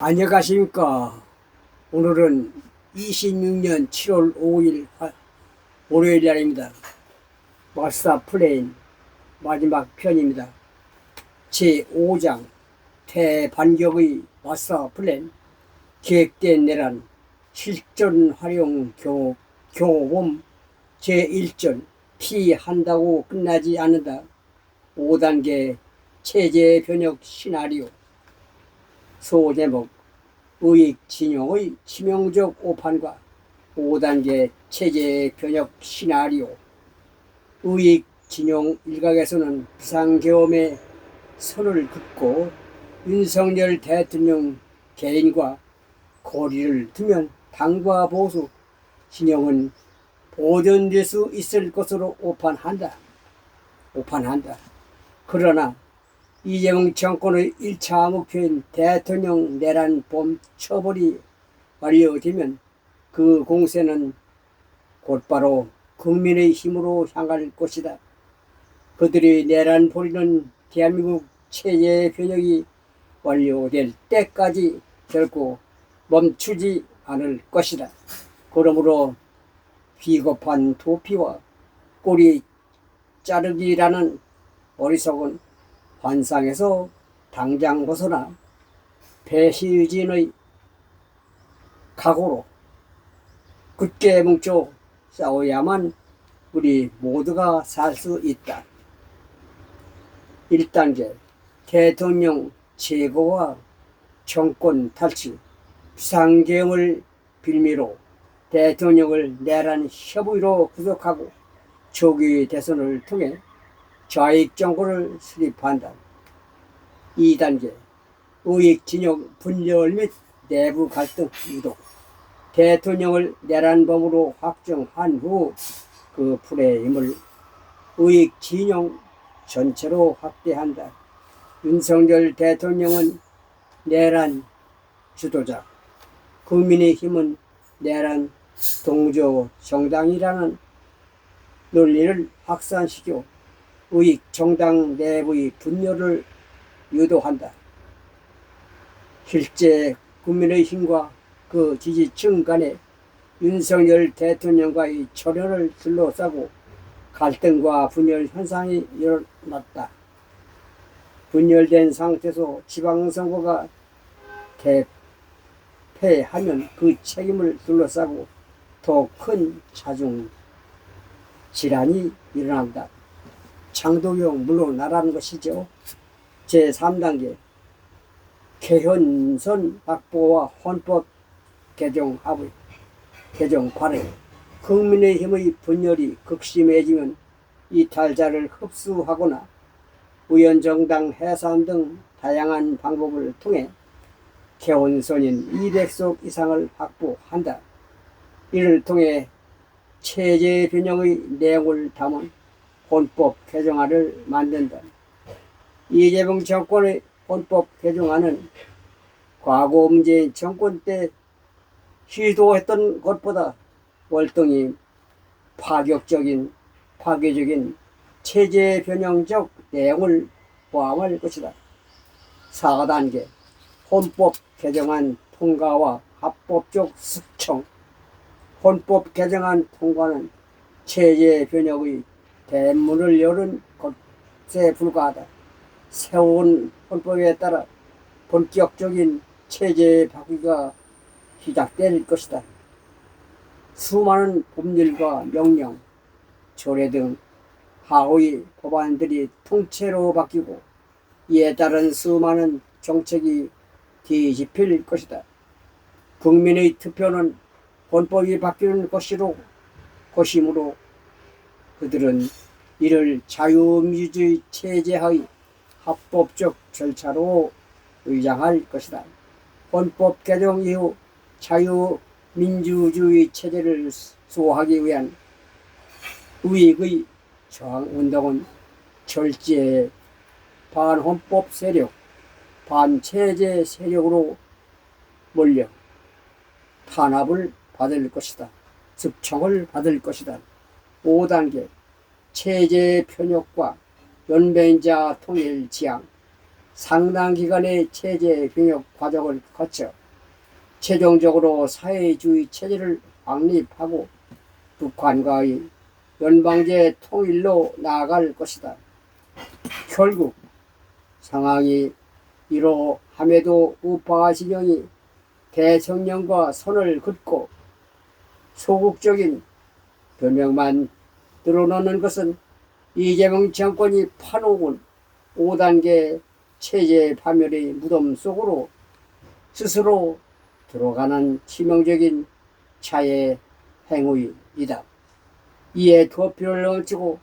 안녕하십니까. 오늘은 26년 7월 5일 월요일 날입니다. 마스터 플레인 마지막 편입니다. 제5장 대반격의 마스터 플레인 계획된 내란 실전 활용 경호범 제1전 피한다고 끝나지 않는다. 5단계 체제 변혁 시나리오. 소제목 우익 진영의 치명적 오판과 5단계 체제 변혁 시나리오. 우익 진영 일각에서는 비상계엄에 선을 긋고 윤석열 대통령 개인과 거리를 두면 당과 보수 진영은 보존될 수 있을 것으로 오판한다. 그러나 이재명 정권의 1차 목표인 대통령 내란범 처벌이 완료되면 그 공세는 곧바로 국민의 힘으로 향할 것이다. 그들이 내란 벌이는 대한민국 체제 변혁이 완료될 때까지 결코 멈추지 않을 것이다. 그러므로 비겁한 도피와 꼬리 자르기라는 어리석은 환상에서 당장 벗어나 배시진의 각오로 굳게 뭉쳐 싸워야만 우리 모두가 살 수 있다. 1단계 대통령 제거와 정권 탈취. 비상계엄을 빌미로 대통령을 내란 협의로 구속하고 조기 대선을 통해 좌익 정권을 수립한다. 2단계 우익 진영 분열 및 내부 갈등 유도. 대통령을 내란범으로 확정한 후 그 풀의 힘을 우익 진영 전체로 확대한다. 윤석열 대통령은 내란 주도자, 국민의힘은 내란 동조 정당이라는 논리를 확산시켜 우익 정당 내부의 분열을 유도한다. 실제 국민의힘과 그 지지층 간에 윤석열 대통령과의 절연을 둘러싸고 갈등과 분열 현상이 일어났다. 분열된 상태에서 지방선거가 패하면 그 책임을 둘러싸고 더 큰 자중 질환이 일어난다. 장도경 물러나라는 것이죠. 제3단계 개헌선 확보와 헌법 개정 합의, 개정 발의. 국민의힘의 분열이 극심해지면 이탈자를 흡수하거나 의원정당 해산 등 다양한 방법을 통해 개헌선인 200석 이상을 확보한다. 이를 통해 체제 변형의 내용을 담은 헌법 개정안을 만든다. 이재명 정권의 헌법 개정안은 과거 문재인 정권 때 시도했던 것보다 월등히 파격적인 파괴적인 체제 변형적 내용을 포함할 것이다. 4단계 헌법 개정안 통과와 합법적 숙청. 헌법 개정안 통과는 체제 변혁의 대문을 여는 것에 불과하다. 새로운 헌법에 따라 본격적인 체제 바꾸기가 시작될 것이다. 수많은 법률과 명령, 조례 등 하의 법안들이 통째로 바뀌고 이에 따른 수많은 정책이 뒤집힐 것이다. 국민의 투표는 헌법이 바뀌는 것이므로 그들은 이를 자유민주주의 체제의 합법적 절차로 의장할 것이다. 헌법 개정 이후 자유민주주의 체제를 수호하기 위한 우익의 저항운동은 절제의 반헌법 세력, 반체제 세력으로 몰려 탄압을 받을 것이다. 습청을 받을 것이다. 5단계 체제 편협과 연배인자 통일 지향. 상당 기간의 체제 병역 과정을 거쳐 최종적으로 사회주의 체제를 확립하고 북한과의 연방제 통일로 나아갈 것이다. 결국 상황이 이러함에도 우파 진영이 대통령과 손을 긋고 소극적인 변명만 늘어놓는 것은 이재명 정권이 파놓은 5단계 체제 파멸의 무덤 속으로 스스로 들어가는 치명적인 차의 행위이다. 이에 도표를 넘치고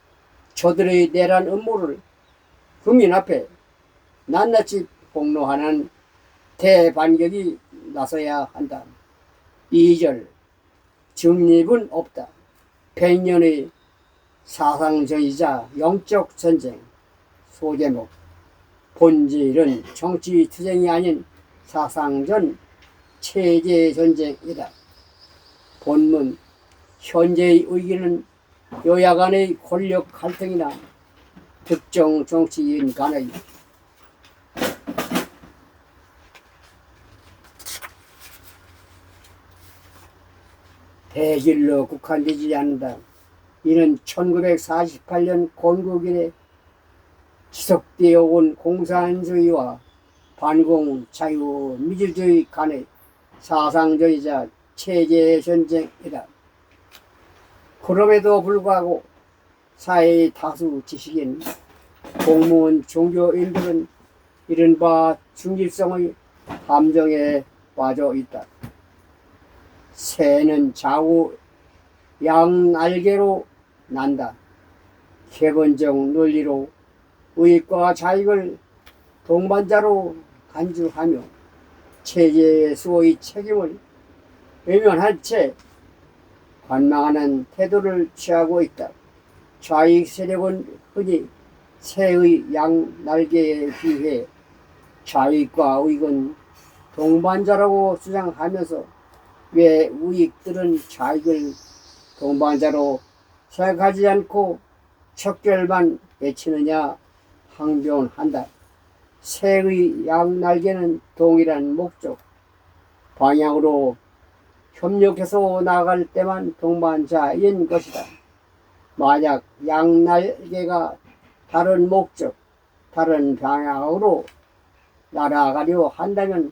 저들의 내란 음모를 국민 앞에 낱낱이 폭로하는 대반격이 나서야 한다. 2절 중립은 없다. 100년의 사상전이자 영적 전쟁. 소제목 본질은 정치투쟁이 아닌 사상전 체제전쟁이다. 본문 현재의 의기는 여야 간의 권력 갈등이나 특정 정치인 간의 대질로 국한되지 않는다. 이는 1948년 건국 이래 지속되어 온 공산주의와 반공 자유민주주의 간의 사상전이자 체제전쟁이다. 그럼에도 불구하고 사회의 다수 지식인, 공무원, 종교인들은 이른바 중립성의 함정에 빠져 있다. 새는 좌우 양날개로 난다. 개본적 논리로 의익과 자익을 동반자로 간주하며 체제의 수호의 책임을 외면한 채 관망하는 태도를 취하고 있다. 좌익 세력은 흔히 새의 양날개에 비해 좌익과 우익은 동반자라고 주장하면서 왜 우익들은 좌익을 동반자로 생각하지 않고 척결만 외치느냐 항변한다. 새의 양날개는 동일한 목적, 방향으로 협력해서 나아갈 때만 동반자인 것이다. 만약 양날개가 다른 목적, 다른 방향으로 날아가려 한다면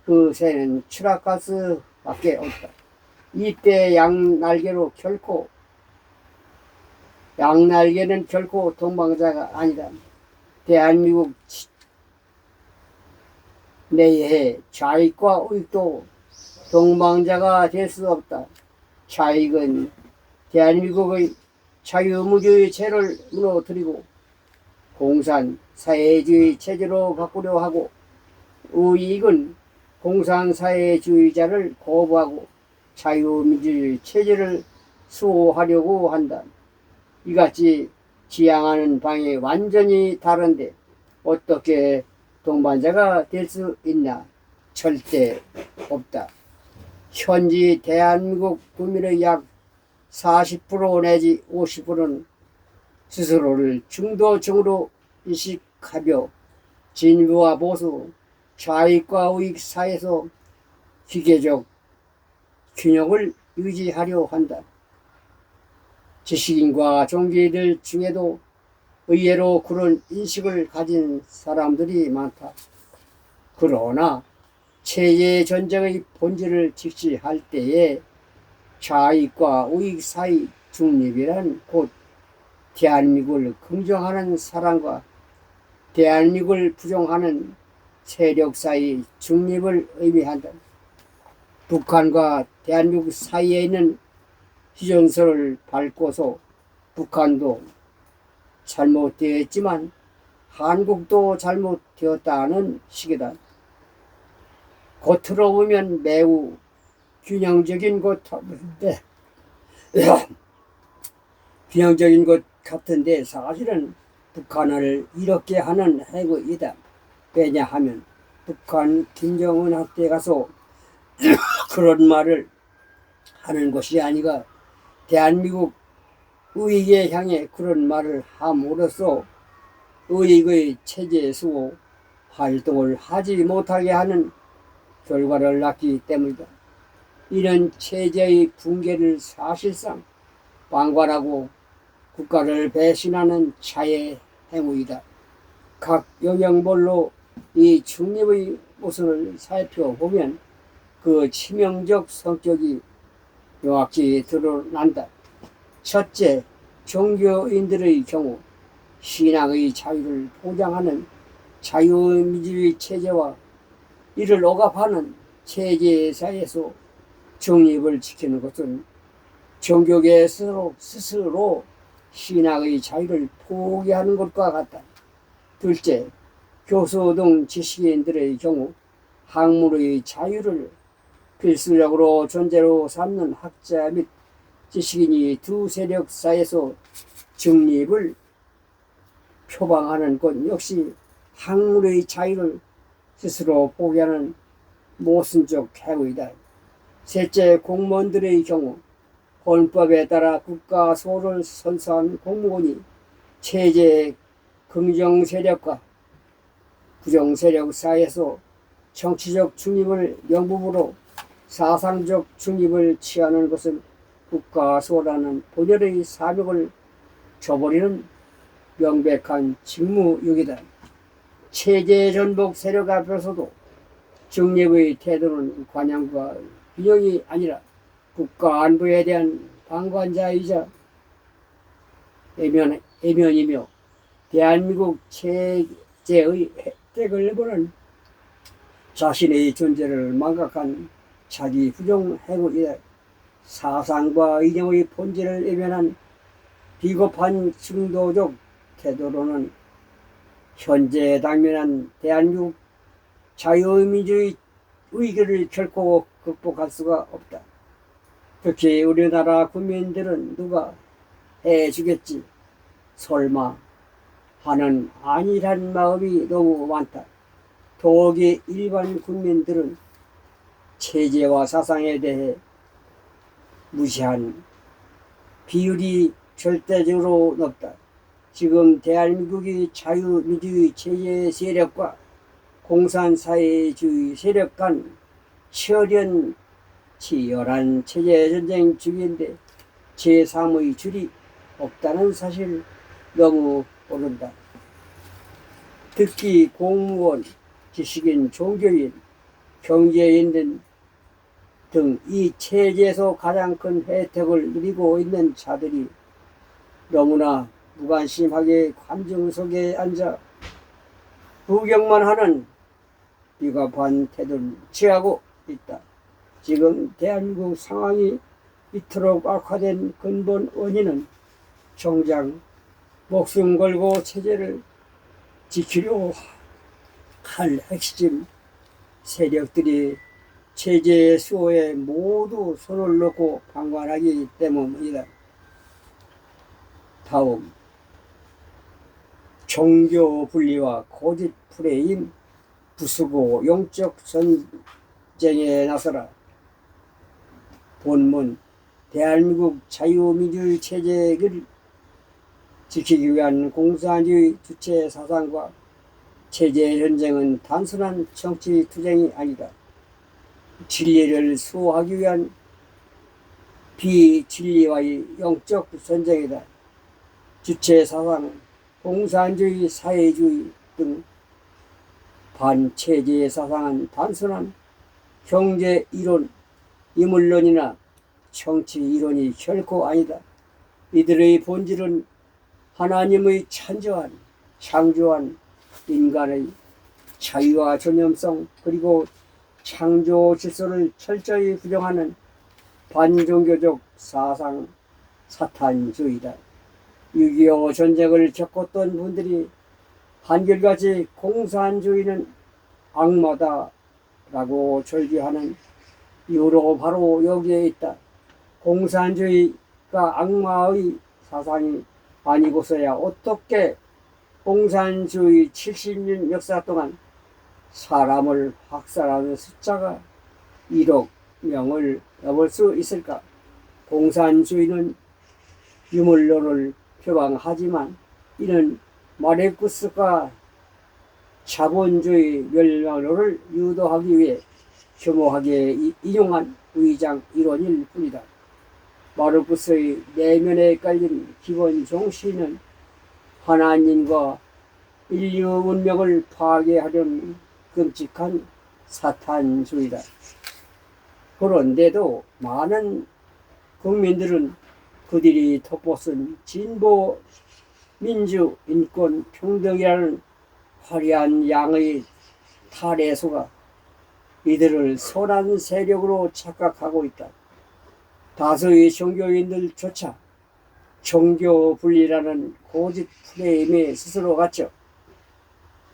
그 새는 추락할 수밖에 없다. 이때 양날개는 결코 동반자가 아니다. 대한민국 내에 좌익과 우익도 동반자가 될 수 없다. 좌익은 대한민국의 자유무주의 체를 무너뜨리고 공산 사회주의 체제로 바꾸려 하고, 우익은 공산 사회주의자를 거부하고 자유민주주의 체제를 수호하려고 한다. 이같이 지향하는 방향이 완전히 다른데 어떻게 동반자가 될 수 있나? 절대 없다. 현지 대한민국 국민의 약 40% 내지 50%는 스스로를 중도층으로 인식하며 진보와 보수, 좌익과 우익 사이에서 기계적 균형을 유지하려 한다. 지식인과 종교인들 중에도 의외로 그런 인식을 가진 사람들이 많다. 그러나 체제 전쟁의 본질을 직시할 때에 좌익과 우익 사이 중립이란 곧 대한민국을 긍정하는 사람과 대한민국을 부정하는 세력 사이 중립을 의미한다. 북한과 대한민국 사이에 있는 휴전선을 밟고서 북한도 잘못되었지만 한국도 잘못되었다는 식이다. 겉으로 보면 매우 균형적인 것 같은데 사실은 북한을 이렇게 하는 행위이다. 왜냐하면 북한 김정은한테 가서 그런 말을 하는 것이 아니라 대한민국 우익에 향해 그런 말을 함으로써 우익의 체제 수호, 활동을 하지 못하게 하는 결과를 낳기 때문이다. 이는 체제의 붕괴를 사실상 방관하고 국가를 배신하는 자의 행위이다. 각 영역별로 이 중립의 모습을 살펴보면 그 치명적 성격이 명확히 드러난다. 첫째, 종교인들의 경우 신앙의 자유를 보장하는 자유민주주의 체제와 이를 억압하는 체제사에서 중립을 지키는 것은 종교계 스스로 신앙의 자유를 포기하는 것과 같다. 둘째, 교수 등 지식인들의 경우 학문의 자유를 필수적으로 존재로 삼는 학자 및 지식인이 두 세력 사이에서 중립을 표방하는 것 역시 학문의 자유를 스스로 포기하는 모순적 행위이다. 셋째, 공무원들의 경우 헌법에 따라 국가 소를 선사한 공무원이 체제의 긍정 세력과 부정 세력 사이에서 정치적 중립을 명분으로 사상적 중립을 취하는 것은 국가 소라는 본연의 사명을 저버리는 명백한 직무유기다. 체제 전복 세력 앞에서도 중립의 태도는 관용과 균형이 아니라 국가 안보에 대한 방관자이자 애면이며 대한민국 체제의 혜택을 보는 자신의 존재를 망각한 자기 부정 행위이다. 사상과 이념의 본질을 외면한 비겁한 중도적 태도로는 현재 당면한 대한민국 자유민주주의 위기를 결코 극복할 수가 없다. 특히 우리나라 국민들은 누가 해주겠지 설마 하는 안일한 마음이 너무 많다. 더욱이 일반 국민들은 체제와 사상에 대해 무시한 비율이 절대적으로 높다. 지금 대한민국이 자유민주주의 체제 세력과 공산사회주의 세력 간 치열한 체제전쟁 중인데 제3의 줄이 없다는 사실 너무 모른다. 특히 공무원, 지식인, 종교인, 경제인 등 이 체제에서 가장 큰 혜택을 누리고 있는 자들이 너무나 무관심하게 관중석에 앉아 구경만 하는 비겁한 태도를 취하고 있다. 지금 대한민국 상황이 이토록 악화된 근본 원인은 정작 목숨 걸고 체제를 지키려 할 핵심 세력들이 체제의 수호에 모두 손을 놓고 방관하기 때문이다. 다음, 종교 분리와 거짓 프레임, 부수고 영적 전쟁에 나서라. 본문, 대한민국 자유민주주의 체제를 지키기 위한 공산주의 주체 사상과 체제 전쟁은 단순한 정치 투쟁이 아니다. 진리를 수호하기 위한 비진리와의 영적 전쟁이다. 주체 사상, 공산주의, 사회주의 등 반체제 사상은 단순한 경제 이론, 인물론이나 정치 이론이 결코 아니다. 이들의 본질은 하나님의 창조한 인간의 자유와 존엄성 그리고 창조 질서를 철저히 부정하는 반종교적 사상 사탄주의다. 6.25 전쟁을 겪었던 분들이 한결같이 공산주의는 악마다 라고 절규하는 이유로 바로 여기에 있다. 공산주의가 악마의 사상이 아니고서야 어떻게 공산주의 70년 역사 동안 사람을 학살하는 숫자가 1억 명을 넘을 수 있을까? 공산주의는 유물론을 표방하지만 이는 마르크스가 자본주의 멸망론을 유도하기 위해 겸허하게 인용한 의장 일원일 뿐이다. 마르크스의 내면에 깔린 기본 정신은 하나님과 인류 문명을 파괴하려는 끔찍한 사탄주의다. 그런데도 많은 국민들은 그들이 덮어쓴 진보, 민주, 인권, 평등이라는 화려한 양의 탈애소가 이들을 선한 세력으로 착각하고 있다. 다수의 종교인들조차 종교 분리라는 고집 프레임에 스스로 갇혀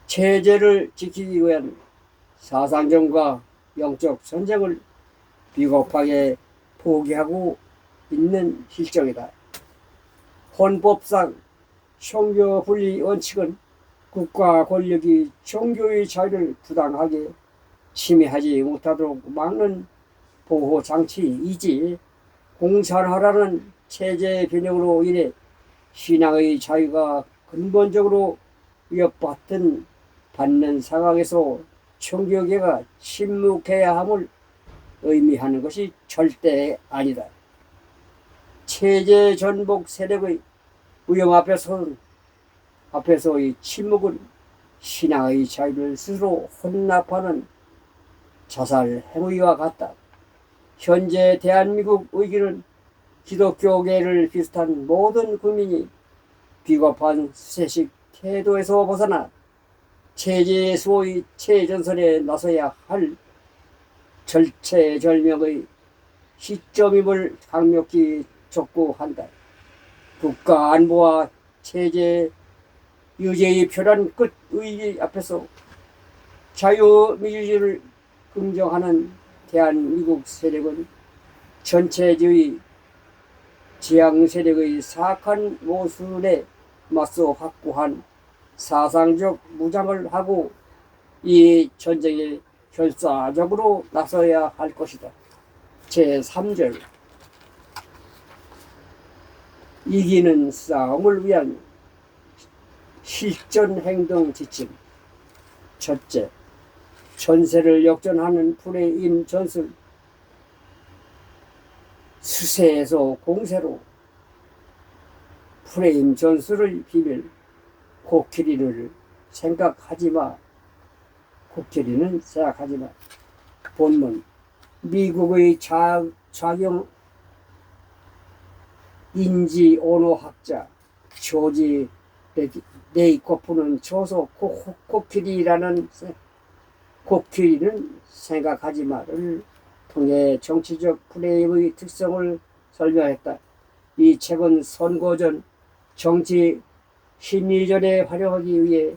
체제를 지키기 위한 사상전과 영적 전쟁을 비겁하게 포기하고 있는 실정이다. 헌법상 종교 분리 원칙은 국가 권력이 종교의 자유를 부당하게 침해하지 못하도록 막는 보호 장치이지, 공산화라는 체제 변형으로 인해 신앙의 자유가 근본적으로 위협받는 상황에서 종교계가 침묵해야 함을 의미하는 것이 절대 아니다. 체제 전복 세력의 위험 앞에서의 침묵은 신앙의 자유를 스스로 혼납하는 자살 행위와 같다. 현재 대한민국 의기는 기독교계를 비롯한 모든 국민이 비겁한 수세식 태도에서 벗어나 체제의 수호의 최전선에 나서야 할 절체절명의 시점임을 강력히 촉구한다. 국가 안보와 체제 유지의 표란 끝 의지 앞에서 자유민주주의를 긍정하는 대한민국 세력은 전체주의 지향 세력의 사악한 모순에 맞서 확고한 사상적 무장을 하고 이 전쟁에 결사적으로 나서야 할 것이다. 제3절 이기는 싸움을 위한 실전 행동 지침. 첫째, 전세를 역전하는 프레임 전술. 수세에서 공세로 프레임 전술을 비밀. 코끼리를 생각하지 마. 코끼리는 생각하지 마. 본문. 미국의 작용 인지 언어학자 조지 레이코프는 저서 코끼리는 생각하지 마를 통해 정치적 프레임의 특성을 설명했다. 이 책은 선거 전 정치 심리전에 활용하기 위해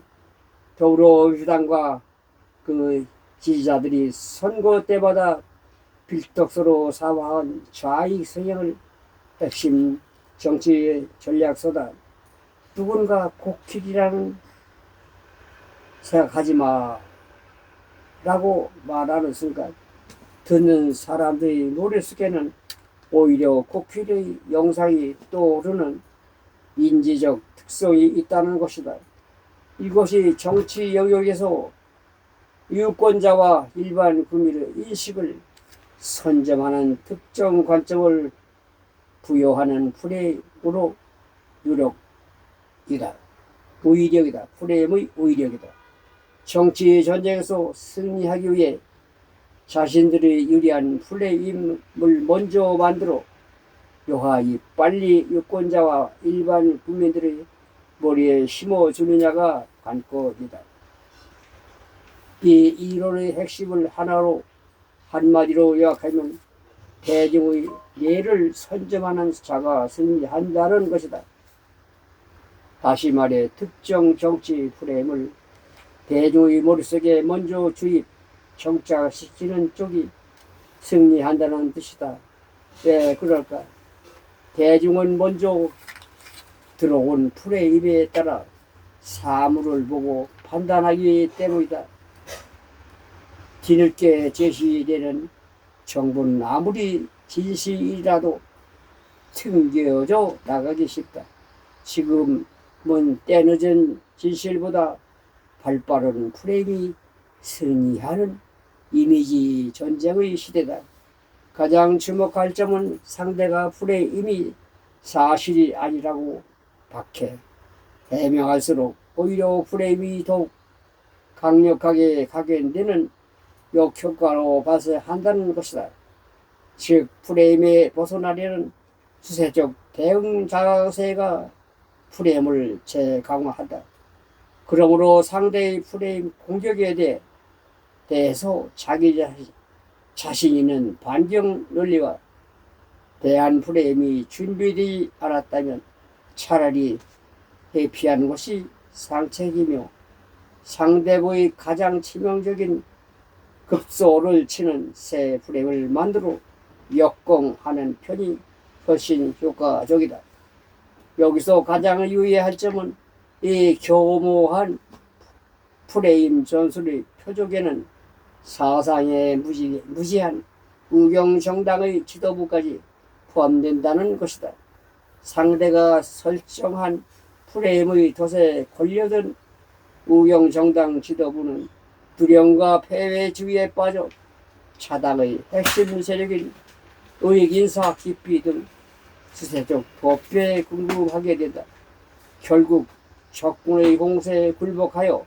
더불어민주당과 그 지지자들이 선거 때마다 빌덕서로 사화한 좌익 성향을 핵심 정치 전략서다. 누군가 코끼리라는 생각하지 마 라고 말하는 순간 듣는 사람들의 머릿속에는 오히려 코끼리의 영상이 떠오르는 인지적 특성이 있다는 것이다. 이것이 정치 영역에서 유권자와 일반 국민의 인식을 선점하는 특정 관점을 부여하는 프레임으로 의력이다. 프레임의 의력이다. 정치 전쟁에서 승리하기 위해 자신들이 유리한 프레임을 먼저 만들어 요하이 빨리 유권자와 일반 국민들의 머리에 심어주느냐가 관건이다. 이 이론의 핵심을 한마디로 요약하면 대중의 뇌를 선점하는 자가 승리한다는 것이다. 다시 말해 특정 정치 프레임을 대중의 머릿속에 먼저 정착시키는 쪽이 승리한다는 뜻이다. 왜 그럴까? 대중은 먼저 들어온 프레임에 따라 사물을 보고 판단하기 때문이다. 뒤늦게 제시되는 정보는 아무리 진실이라도 튕겨져 나가기 쉽다. 지금은 때늦은 진실보다 발빠른 프레임이 승리하는 이미지 전쟁의 시대다. 가장 주목할 점은 상대가 프레임이 사실이 아니라고 박해 해명할수록 오히려 프레임이 더욱 강력하게 각인되는 역효과로 발생한다는 것이다. 즉 프레임에 벗어나려는 수세적 대응 자세가 프레임을 재강화한다. 그러므로 상대의 프레임 공격에 대해서 자기 자신 있는 반경 논리와 대한 프레임이 준비되지 않았다면 차라리 회피하는 것이 상책이며 상대의 가장 치명적인 급소를 치는 새 프레임을 만들어 역공하는 편이 훨씬 효과적이다. 여기서 가장 유의할 점은 이 교모한 프레임 전술의 표적에는 사상에 무지한 우경정당의 지도부까지 포함된다는 것이다. 상대가 설정한 프레임의 덫에 걸려든 우경정당 지도부는 불행과 패배주의에 빠져 차당의 핵심 세력인 의익인사 기피 등 수세적 도피에 궁금하게 된다. 결국 적군의 공세에 굴복하여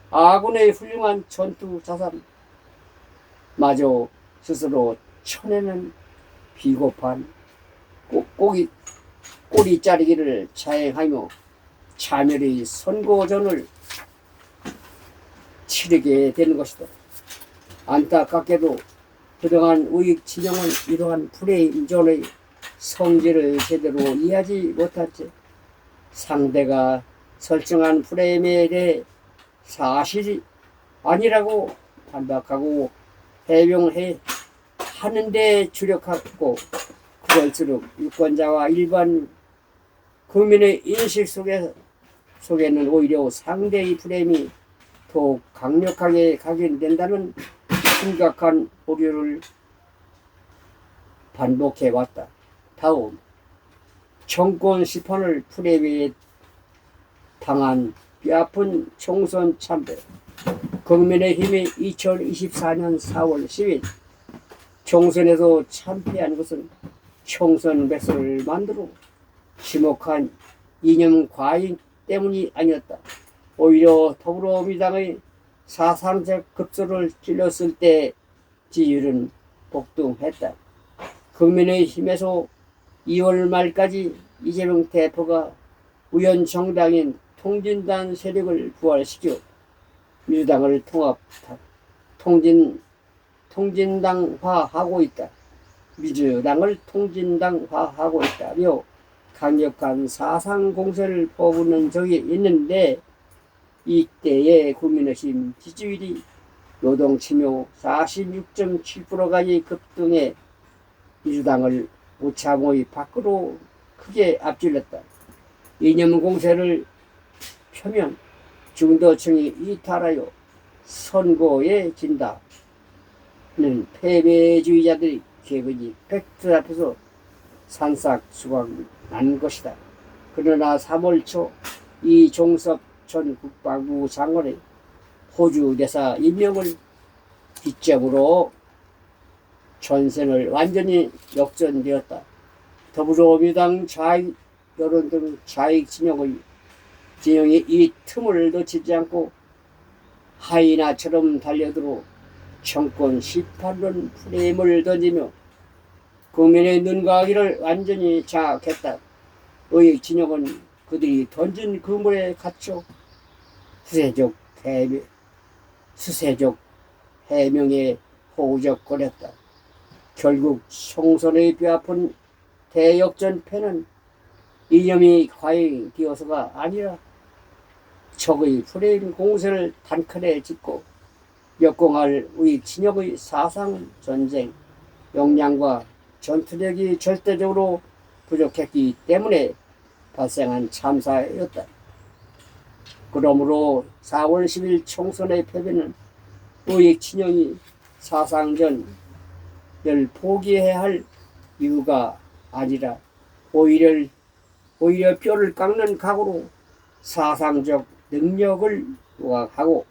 아군의 훌륭한 전투 자산마저 스스로 쳐내는 비겁한 꼬리 자르기를 자행하며 자멸의 선고전을 치르게 되는 것이다. 안타깝게도 그동안 우익 진영은 이러한 프레임전의 성질을 제대로 이해하지 못한 채 상대가 설정한 프레임에 대해 사실이 아니라고 반박하고 해명해 하는데 주력하고 그럴수록 유권자와 일반 국민의 인식 속에는 오히려 상대의 프레임이 더욱 강력하게 각인된다는 심각한 오류를 반복해왔다. 다음, 정권 시판을 프레임에 당한 뼈아픈 총선 참패. 국민의힘이 2024년 4월 10일 총선에서 참패한 것은 총선 백서를 만들어 지목한 이념 과잉 때문이 아니었다. 오히려 더불어민주당의 사상적 급소를 찔렀을 때 지지율은 폭등했다. 국민의힘에서 2월 말까지 이재명 대표가 우연 정당인 통진당 세력을 부활시켜 민주당을 통진당화하고 있다. 민주당을 통진당화하고 있다며 강력한 사상 공세를 퍼부는 적이 있는데 이때의 국민의힘 지지율이 노동침묘 46.7%까지 급등해 민주당을 오차모의 밖으로 크게 앞질렀다. 이념 공세를 펴면 중도층이 이탈하여 선거에 진다는 패배주의자들이 개근이 팩트 앞에서 산삭수박 난 것이다. 그러나 3월 초 이종섭 전 국방부 장관의 호주 대사 임명을 기점으로 전선을 완전히 역전되었다. 더불어민주당 좌익 여론 등 좌익 진영이 이 틈을 놓치지 않고 하이나처럼 달려들어 정권 시판론 프레임을 던지며 국민의 눈과 귀를 완전히 장악했다. 의익 진영은 그들이 던진 그물에 갇혀 수세적 해명에 호적거렸다. 결국 총선의 뼈아픈 대역전패는 이념이 과잉되어서가 아니라 적의 프레임 공세를 단칼에 짚고 역공할 우익 진영의 사상 전쟁 역량과 전투력이 절대적으로 부족했기 때문에 발생한 참사였다. 그러므로 4월 10일 총선의 패배는 우익 진영이 사상전을 포기해야 할 이유가 아니라 오히려 뼈를 깎는 각오로 사상적 능력을 부각하고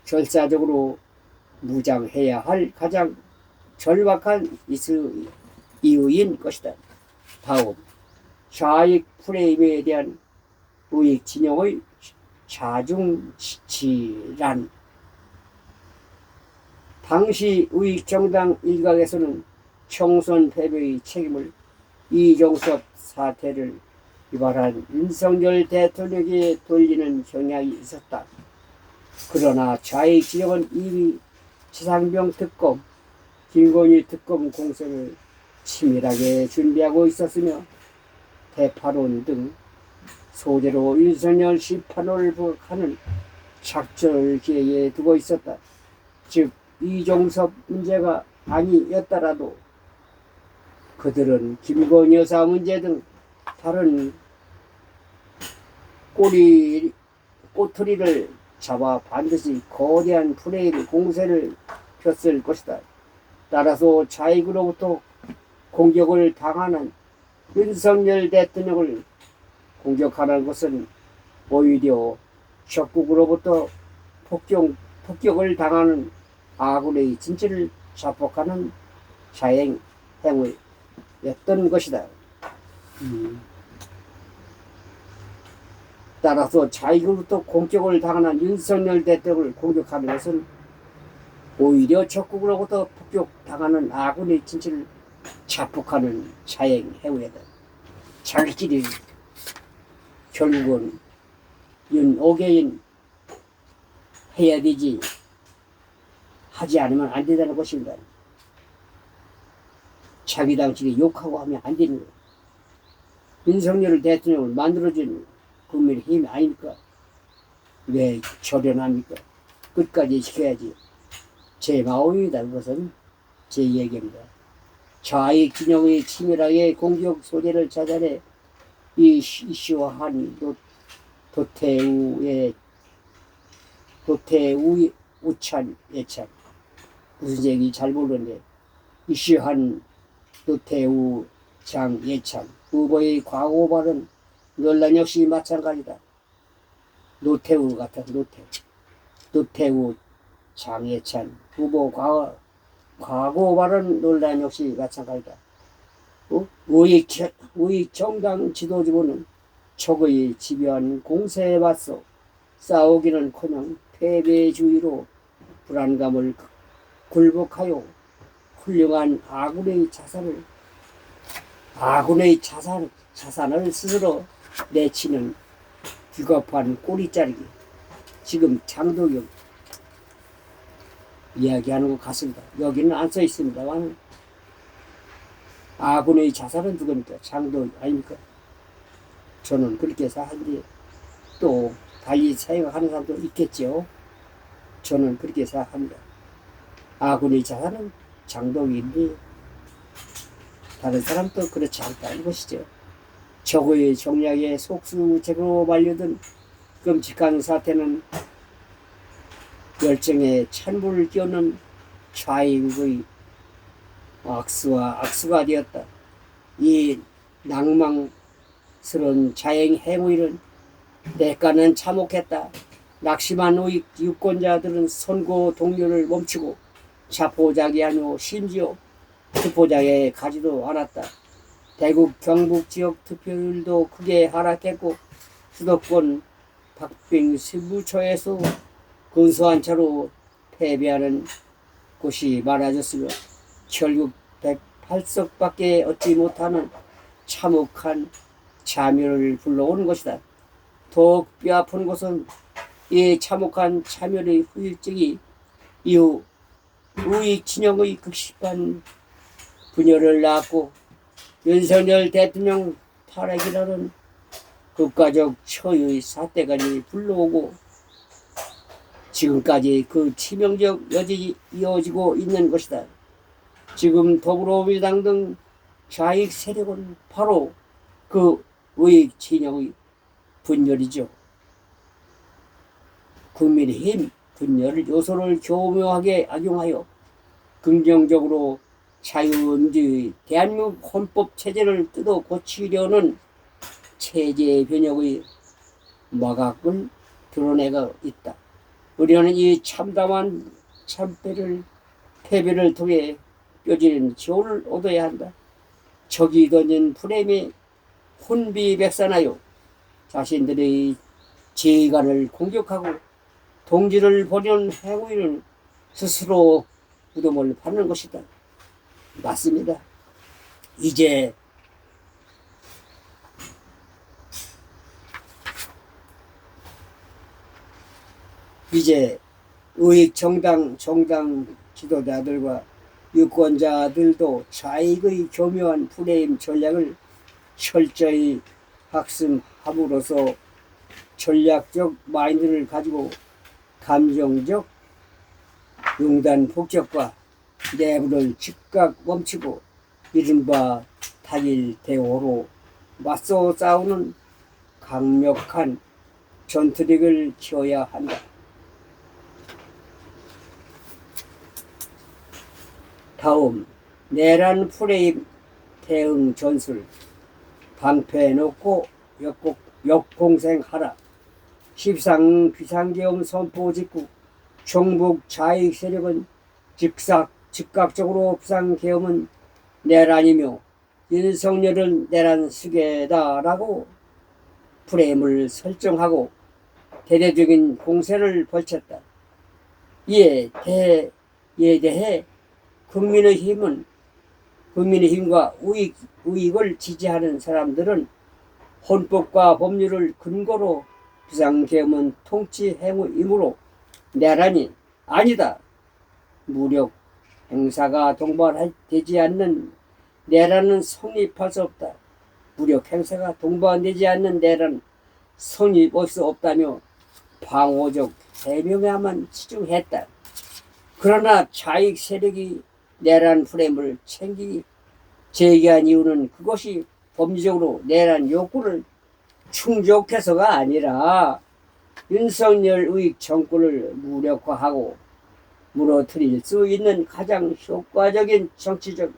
결사적으로 무장해야 할 가장 절박한 이유인 것이다. 다음, 좌익 프레임에 대한 우익 진영의 자중질환. 당시 우익 정당 일각에서는 총선 패배의 책임을 이종섭 사태를 유발한 윤석열 대통령에게 돌리는 경향이 있었다. 그러나 좌익 진영은 이미 지상병 특검, 김건희 특검 공세를 치밀하게 준비하고 있었으며 대파론 등 소재로 윤석열 심판을 부각하는 작전을 기획에 두고 있었다. 즉 이종섭 문제가 아니었더라도 그들은 김건희 여사 문제 등 다른 꼬투리를 잡아 반드시 거대한 프레임 공세를 폈을 것이다. 따라서 좌익으로부터 공격을 당하는 윤석열 대통령을 공격하는 것은 오히려 적국으로부터 폭격을 당하는 아군의 진실을 자폭하는 자행 행위였던 것이다. 따라서 좌익으로부터 공격을 당하는 윤석열 대통령을 공격하는 것은 오히려 적국으로부터 폭격당하는 아군의 진실을 자폭하는 자행 행위다. 자기들이 결국은 윤오개인 해야 되지 하지 않으면 안 된다는 것입니다. 자기 당신이 욕하고 하면 안 되는 거예요. 윤석열 대통령을 만들어준 국민의힘이 아닙니까? 왜 절연합니까? 끝까지 지켜야지. 제 마음입니다. 그것은 제 얘기입니다. 좌익 진영의 치밀하게 공격 소재를 찾아내 이 이슈화한 도태우 우찬 예찬 무슨 얘기 잘 모르는데 이슈한 도태우 장 예찬 후보의 과거 발언 논란 역시 마찬가지다. 노태우 같은 노태우 장예찬 후보 과거 발언 논란 역시 마찬가지다. 우익 정당 지도부는 적의 집요한 공세에 맞서 싸우기는커녕 패배주의로 불안감을 굴복하여 훌륭한 아군의 자산을 스스로 내치는 비겁한 꼬리자르기. 지금 장도경 이야기하는 것 같습니다. 여기는 안 써 있습니다만 아군의 자산은 누굽니까? 장도 아닙니까? 저는 그렇게 생각하는데 또 달리 생각하는 사람도 있겠죠. 저는 그렇게 생각합니다. 아군의 자산은 장도인데 다른 사람도 그렇지 않다는 것이죠. 적의 정략에 속수무책으로 말려든 끔찍한 사태는 열정에 찬물을 끼얹는 좌익의 악수가 되었다. 이 낭망스러운 자행 행위는 대가는 참혹했다. 낙심한 우익 유권자들은 선거 동료를 멈추고 자포자기하며 심지어 투표장에 가지도 않았다. 대구 경북 지역 투표율도 크게 하락했고 수도권 박빙신부처에서 근소한 차로 패배하는 곳이 많아졌으며 결국 108석밖에 얻지 못하는 참혹한 참여를 불러오는 것이다. 더욱 뼈아픈 것은 이 참혹한 참여의 후일적이 이후 우익 진영의 극심한 분열을 낳았고 윤석열 대통령 탄핵이라는 국가적 처의 사태까지 불러오고 지금까지 그 치명적 여직이 이어지고 있는 것이다. 지금 더불어민주당 등 좌익 세력은 바로 그 우익 진영의 분열이죠. 국민의힘 분열 요소를 교묘하게 악용하여 긍정적으로 자유민주주의 대한민국 헌법 체제를 뜯어 고치려는 체제 변혁의 마각을 드러내고 있다. 우리는 이 참담한 패배를 통해 뼈지는 교훈을 얻어야 한다. 적이 던진 프레임에 혼비백산하여 자신들의 지휘관을 공격하고 동지를 버리는 행위는 스스로 무덤을 파는 것이다. 맞습니다. 이제 의익 정당 지도자들과 유권자들도 자익의 교묘한 프레임 전략을 철저히 학습함으로써 전략적 마인드를 가지고 감정적 융단폭격과 내부를 즉각 멈추고 이른바 단일 대오로 맞서 싸우는 강력한 전투력을 키워야 한다. 다음 내란 프레임 대응 전술 방패해놓고 역공생하라. 비상계엄 선포 직후 종북 좌익 세력은 즉각적으로 비상계엄은 내란이며 윤석열은 내란 수계다라고 프레임을 설정하고 대대적인 공세를 벌였다. 이에 대해 국민의힘과 우익을 지지하는 사람들은 헌법과 법률을 근거로 비상계엄은 통치 행위이므로 내란이 아니다. 무력 행사가 동반되지 않는 내란은 성립할 수 없다. 무력 행사가 동반되지 않는 내란 성립할 수 없다며 방어적 해명에만 치중했다. 그러나 좌익 세력이 내란 프레임을 제기한 이유는 그것이 법리적으로 내란 욕구를 충족해서가 아니라 윤석열 우익 정권을 무력화하고 무너뜨릴 수 있는 가장 효과적인 정치적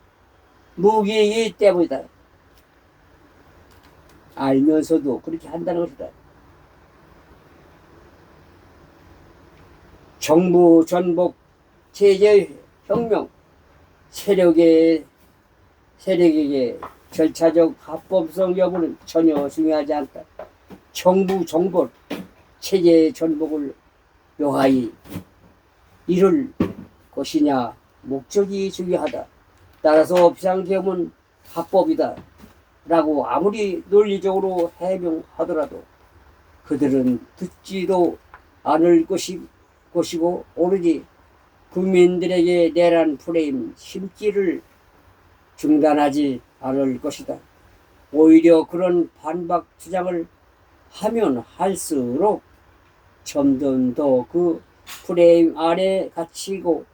무기이기 때문이다. 알면서도 그렇게 한다는 것이다. 정부 전복 체제 혁명 세력에게 절차적 합법성 여부는 전혀 중요하지 않다. 정부 정복 체제 전복을 묘하이 이룰 것이냐 목적이 중요하다. 따라서 비상계엄은 합법이다 라고 아무리 논리적으로 해명하더라도 그들은 듣지도 않을 것이고 오로지 국민들에게 내란 프레임 심기를 중단하지 않을 것이다. 오히려 그런 반박 주장을 하면 할수록 점점 더 그 프레임 아래 갇히고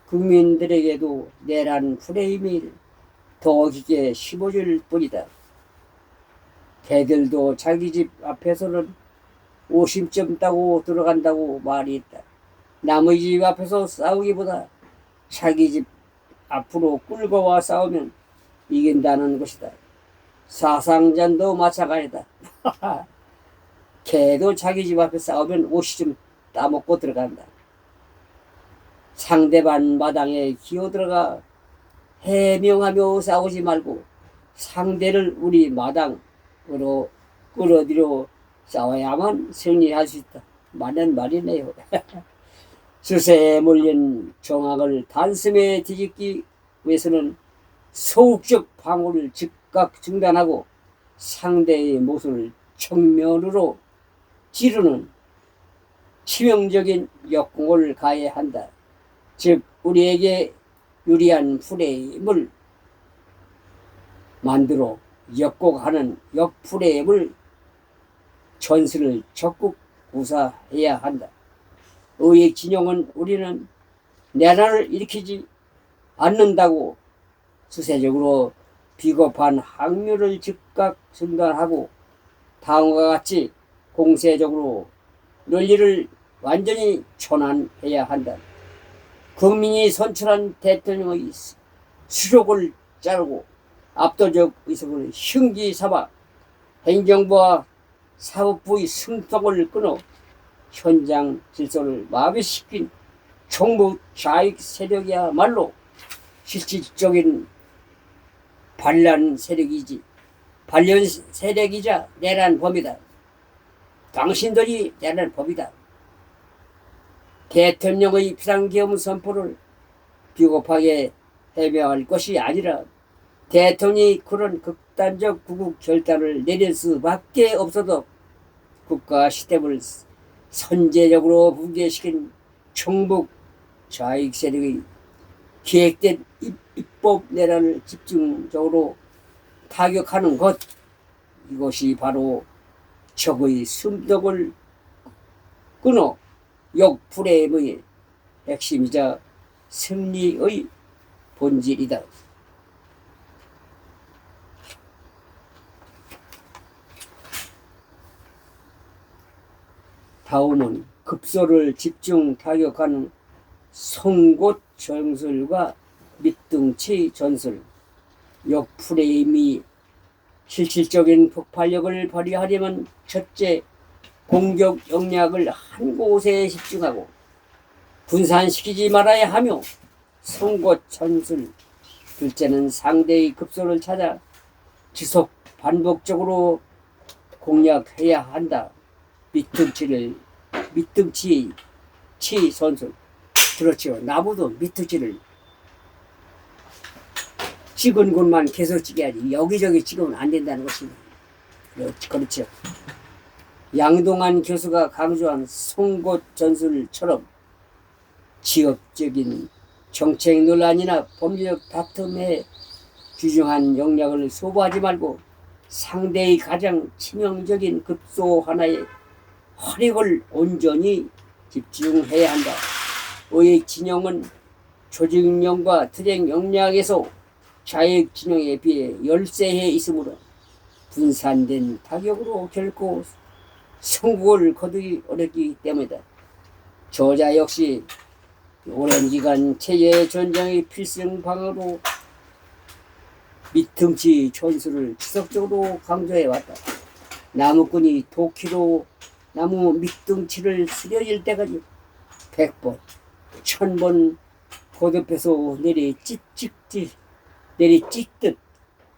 국민들에게도 내란 프레임이 더 깊게 심어질 뿐이다. 개들도 자기 집 앞에서는 오심점 따고 들어간다고 말이 있다. 남의 집 앞에서 싸우기보다 자기 집 앞으로 끌고 와 싸우면 이긴다는 것이다. 사상전도 마찬가지다. 개도 자기 집 앞에 싸우면 오시좀 따먹고 들어간다. 상대방 마당에 기어들어가 해명하며 싸우지 말고 상대를 우리 마당으로 끌어들여 싸워야만 승리할 수 있다. 맞는 말이네요. 수세에 몰린 정악을 단숨에 뒤집기 위해서는 소극적 방어를 즉각 중단하고 상대의 모습을 정면으로 찌르는 치명적인 역공을 가해야 한다. 즉 우리에게 유리한 프레임을 만들어 역곡하는 역프레임을 전술을 적극 구사해야 한다. 의익 진영은 우리는 내란을 일으키지 않는다고 수세적으로 비겁한 항류를 즉각 중단하고 다음과 같이 공세적으로 논리를 완전히 전환해야 한다. 국민이 선출한 대통령의 수족을 자르고 압도적 의석을 흉기 삼아 행정부와 사법부의 승통을 끊어 현장 질서를 마비시킨 총무 좌익 세력이야말로 실질적인 반란 세력이지, 반란 세력이자 내란 범이다. 당신들이 내란 범이다. 대통령의 비상계엄 선포를 비겁하게 해명할 것이 아니라 대통령이 그런 극단적 구국 결단을 내릴 수밖에 없어도 국가 시스템을 선제적으로 붕괴시킨 총북 좌익 세력의 계획된 입법 내란을 집중적으로 타격하는 것, 이것이 바로 적의 숨덕을 끊어 역프레임의 핵심이자 승리의 본질이다. 다음은 급소를 집중 타격하는 송곳 전술과 밑둥치 전술, 역프레임이 실질적인 폭발력을 발휘하려면 첫째, 공격 역량을 한 곳에 집중하고 분산시키지 말아야 하며, 송곳 전술 둘째는 상대의 급소를 찾아 지속 반복적으로 공략해야 한다. 밑둥치 전술, 그렇죠. 나무도 밑둥치를 찍은 곳만 계속 찍어야지 여기저기 찍으면 안 된다는 것입니다. 그렇죠. 양동안 교수가 강조한 송곳 전술처럼 지역적인 정책 논란이나 법률적 다툼에 귀중한 역량을 소모하지 말고 상대의 가장 치명적인 급소 하나에 화력을 온전히 집중해야 한다. 의익 진영은 조직력과 투쟁 역량에서 좌익 진영에 비해 열세해 있으므로 분산된 타격으로 결코 성공을 거두기 어렵기 때문이다. 저자 역시 오랜 기간 체제 전쟁의 필승 방어로 밑둥치 전술을 지속적으로 강조해왔다. 나무꾼이 도끼로 나무 밑둥치를 쓰러질 때까지 100번, 1000번 거듭해서 내리찍듯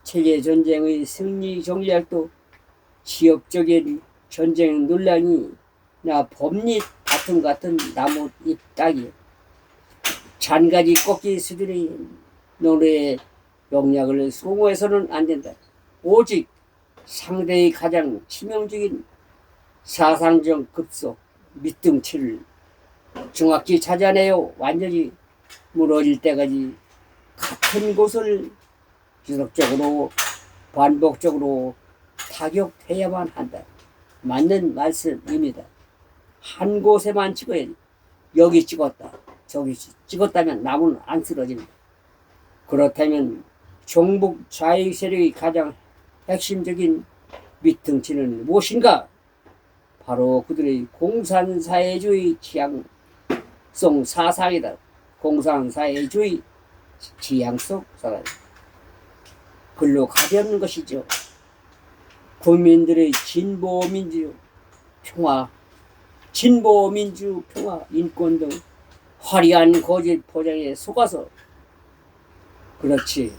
체제 전쟁의 승리 전략도 지역적인 전쟁 논란이나 법리 다툼 같은 나무 잎 따기, 잔가지 꺾기 수준의 논의의 역량을 소모해서는 안 된다. 오직 상대의 가장 치명적인 사상적 급소 밑둥치를 정확히 찾아내어 완전히 무너질 때까지 같은 곳을 지속적으로 반복적으로 타격해야만 한다. 맞는 말씀입니다. 한 곳에만 찍어야 돼. 여기 찍었다, 저기 찍었다면 나무는 안 쓰러집니다. 그렇다면 종북 좌익 세력의 가장 핵심적인 밑둥치는 무엇인가? 바로 그들의 공산사회주의 지향성 사상이다. 공산사회주의 지향성 사상. 글로 가려는 것이죠. 국민들의 진보민주 평화, 진보민주 평화, 인권 등 화려한 거짓 포장에 속아서, 그렇지,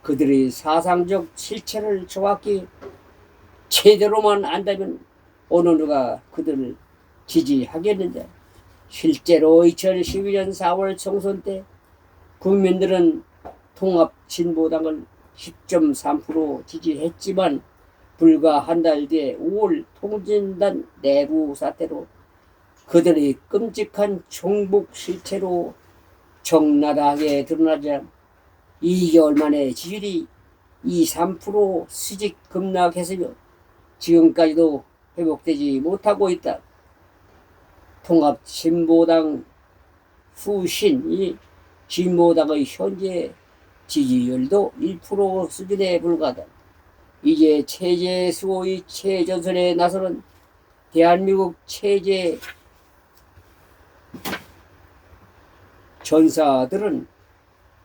그들의 사상적 실체를 정확히 제대로만 안다면 어느 누가 그들을 지지하겠는데, 실제로 2012년 4월 총선 때 국민들은 통합진보당을 10.3% 지지했지만 불과 한 달 뒤에 5월 통진단 내부 사태로 그들의 끔찍한 종북 실체로 적나라하게 드러나자 2개월 만에 지지율이 2~3% 수직 급락했으며 지금까지도 회복되지 못하고 있다. 통합진보당 후신이 진보당의 현재 지지율도 1% 수준에 불과하다. 이제 체제 수호의 최전선에 나서는 대한민국 체제 전사들은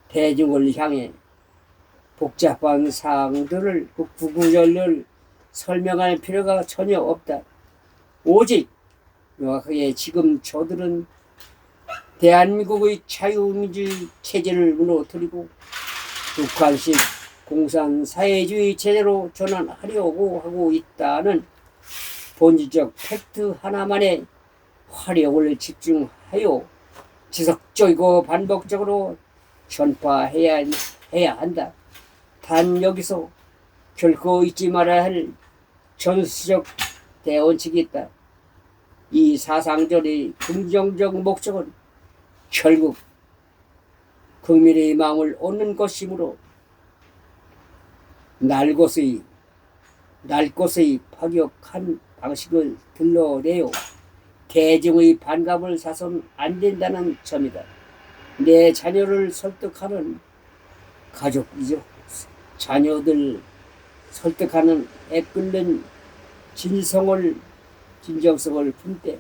대중을 향해 복잡한 사항들을 구구절절 설명할 필요가 전혀 없다. 오직 명확하게 지금 저들은 대한민국의 자유민주 체제를 무너뜨리고 북한식 공산사회주의 체제로 전환하려고 하고 있다는 본질적 팩트 하나만에 화력을 집중하여 지속적이고 반복적으로 전파해야 한다. 단 여기서 결코 잊지 말아야 할 전술적 대원칙이 있다. 이 사상전의 긍정적 목적은 결국 국민의 마음을 얻는 것이므로 날 것의 파격한 방식을 들러내요 대중의 반감을 사선 안 된다는 점이다. 내 자녀를 설득하는 가족이죠. 자녀들 설득하는 애끓는 진정성을 품되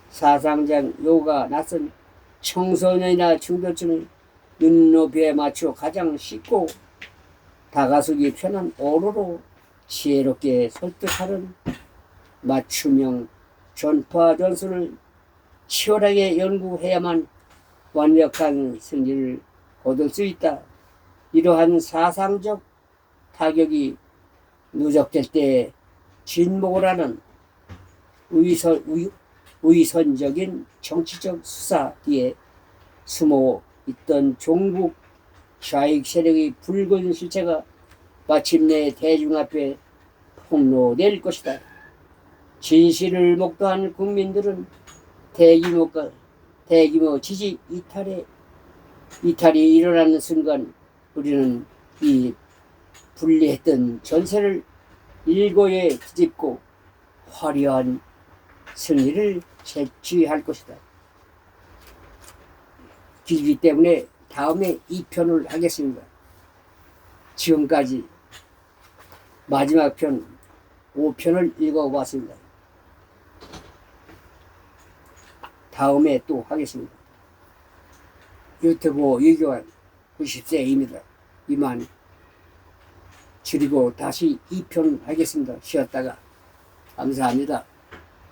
사상장 요가 낯선 청소년이나 중도층의 눈높이에 맞추어 가장 쉽고 다가서기 편한 언어로 지혜롭게 설득하는 맞춤형 전파 전술을 치열하게 연구해야만 완벽한 승리를 거둘 수 있다. 이러한 사상적 타격이 누적될 때 진목을 하는 의선적인 정치적 수사 뒤에 숨어 있던 종북 좌익 세력의 붉은 실체가 마침내 대중 앞에 폭로될 것이다. 진실을 목도한 국민들은 대규모 지지 이탈이 일어나는 순간 우리는 이 분리했던 전세를 일고에 뒤집고 화려한 승리를 채취할 것이다. 길기 때문에 다음에 2편을 하겠습니다. 지금까지 마지막 편 5편을 읽어봤습니다. 다음에 또 하겠습니다. 유튜브 유교환 90세입니다. 이만 줄이고 다시 2편 하겠습니다. 쉬었다가 감사합니다.